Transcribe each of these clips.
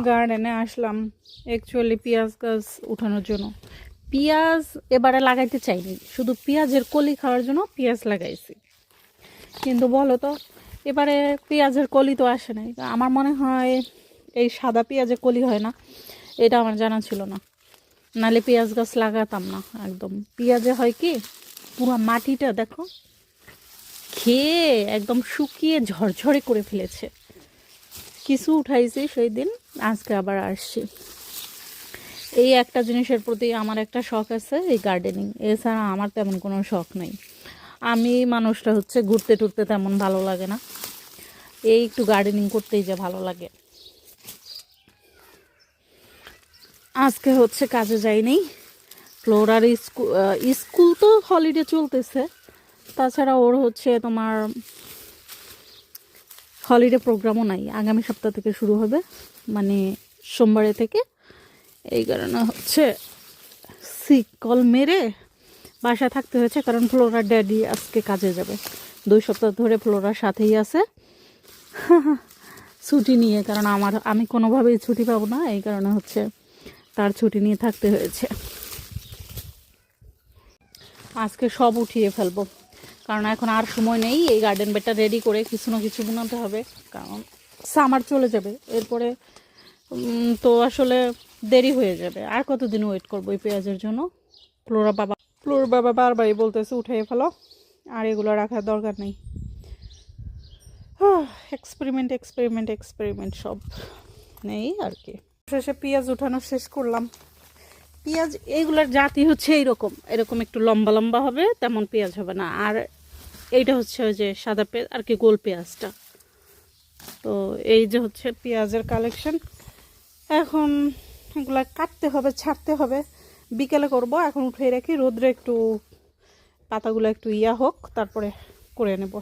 গার্ডেনে আসলাম অ্যাকচুয়ালি পেঁয়াজ গাছ উঠানোর জন্য। পেঁয়াজ এবারে লাগাইতে চাইনি, শুধু পেঁয়াজের কলি খাওয়ার জন্য পেঁয়াজ লাগাইছি। কিন্তু বলো তো এবারে পেঁয়াজের কলি তো আসে নাই। আমার মনে হয় এই সাদা পেঁয়াজের কলি হয় না, এটা আমার জানা ছিল না, নাহলে পেঁয়াজ গাছ লাগাতাম না। একদম পেঁয়াজে হয় কি, পুরো মাটিটা দেখো খেয়ে একদম শুকিয়ে ঝরঝরে করে ফেলেছে। কিছু উঠাইছি সেই দিন, আজকে আবার আসছি। এই একটা জিনিসের প্রতি আমার একটা শখ আছে, এই গার্ডেনিং। এছাড়া আমার তেমন কোনো শখ নেই। আমি মানুষটা হচ্ছে ঘুরতে টুরতে তেমন ভালো লাগে না, এই একটু গার্ডেনিং করতেই যে ভালো লাগে। আজকে হচ্ছে কাজে যাইনি। ফ্লোরার স্কুল তো হলিডে চলতেছে, তাছাড়া ওর হচ্ছে তোমার হলিডে প্রোগ্রামও নাই, আগামী সপ্তাহ থেকে শুরু হবে, মানে সোমবারে থেকে। এই কারণে হচ্ছে সিক কল মেরে বাসায় থাকতে হয়েছে, কারণ ফ্লোরার ড্যাডি আজকে কাজে যাবে। 2 সপ্তাহ ধরে ফ্লোরার সাথেই আছে ছুটি নিয়ে, কারণ আমি কোনোভাবেই ছুটি পাবো না, এই কারণে হচ্ছে তার ছুটি নিয়ে থাকতে হয়েছে। আজকে সব উঠিয়ে ফেলবো, কারণ এখন আর সময় নেই। এই গার্ডেন বেডটা রেডি করে কিছু না কিছু বানাতে হবে, কারণ সামার চলে যাবে এরপরে। তো আসলে দেরি হয়ে যাবে। আর কতদিন ওয়েট করবো এই পেঁয়াজের জন্য? ফ্লোরা বাবা বারবারই বলতেছে উঠিয়ে ফেলো, আর এগুলো রাখার দরকার নেই। এক্সপেরিমেন্ট এক্সপেরিমেন্ট এক্সপেরিমেন্ট সব নেই আর কি। শেষে পেঁয়াজ উঠানো শেষ করলাম। পেঁয়াজ এইগুলোর জাতি হচ্ছে এইরকম, এরকম একটু লম্বা লম্বা হবে, তেমন পেঁয়াজ হবে না। আর এইটা হচ্ছে ওই যে সাদা পেঁয়াজ আর কি, গোল পেঁয়াজটা। তো এই যে হচ্ছে পেঁয়াজের কালেকশন। এখন এগুলো কাটতে হবে, ছাড়তে হবে, বিকেলে করব। এখন উঠিয়ে রাখি, রোদ্রে একটু পাতাগুলো একটু হোক, তারপরে করে নেব।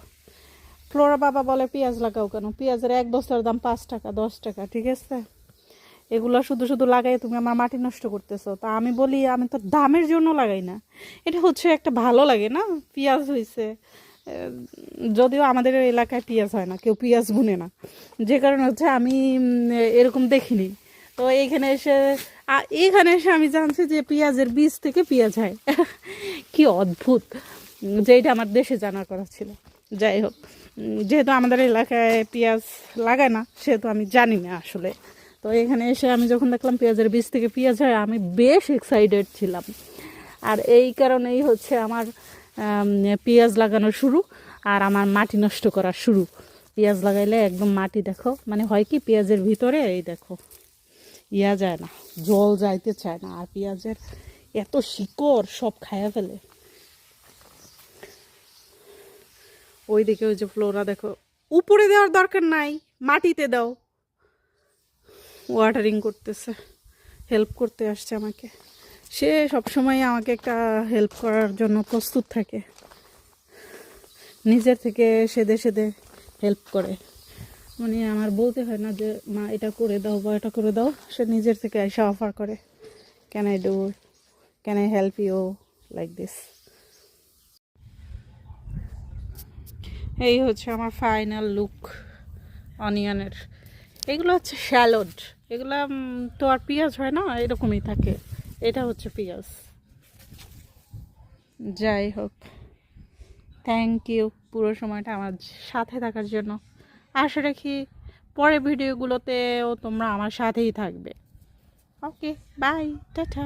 ফ্লোরা বাবা বলে পেঁয়াজ লাগাও কেন? পেঁয়াজের এক বস্তার দাম 5 টাকা 10 টাকা, ঠিক আছে? এগুলো শুধু শুধু লাগাই তুমি আমার মাটি নষ্ট করতেছো। তা আমি বলি আমি তো দামের জন্য লাগাই না, এটা হচ্ছে একটা ভালো লাগে না, পেঁয়াজ হয়েছে। যদিও আমাদের এলাকায় পেঁয়াজ হয় না, কেউ পেঁয়াজ বুনে না, যে কারণে হচ্ছে আমি এরকম দেখিনি। তো এখানে এসে আমি জানছি যে পেঁয়াজের বীজ থেকে পেঁয়াজ হয় কি অদ্ভুত, যেটা আমার দেশে জানার কথা ছিল। যাই হোক, যেহেতু আমাদের এলাকায় পেঁয়াজ লাগায় না, সেহেতু আমি জানি না আসলে। তো এখানে এসে আমি যখন দেখলাম পেঁয়াজের বীজ থেকে পেঁয়াজ হয়, আমি বেশ এক্সাইটেড ছিলাম। আর এই কারণেই হচ্ছে আমার পেঁয়াজ লাগানো শুরু, আর আমার মাটি নষ্ট করা শুরু। পেঁয়াজ লাগাইলে একদম মাটি দেখো, মানে হয় কি পেঁয়াজের ভিতরে এই দেখো যায় না, জল যাইতে চায় না, আর পেঁয়াজের এত শিকড় সব খায়া ফেলে। ওইদিকে ওই যে ফ্লোরা দেখো, উপরে দেওয়ার দরকার নাই, মাটিতে দাও। ওয়াটারিং করতেছে, হেল্প করতে আসছে আমাকে। সে সবসময় আমাকে একটা হেল্প করার জন্য প্রস্তুত থাকে, নিজের থেকে সেদে সেদে হেল্প করে। মানে আমার বলতে হয় না যে মা এটা করে দাও বা এটা করে দাও, সে নিজের থেকে এসে অফার করে, can I do, can I help you, like this. এই হচ্ছে আমার ফাইনাল লুক অনিয়নের। এগুলো হচ্ছে স্যালাড, এগুলো তো আর পেঁয়াজ হয় না, এরকমই থাকে। এটা হচ্ছে পেঁয়াজ। যাই হোক, থ্যাংক ইউ পুরো সময়টা আমার সাথে থাকার জন্য। আশা রাখি পরের ভিডিওগুলোতেও তোমরা আমার সাথেই থাকবে। ওকে, বাই, টাটা।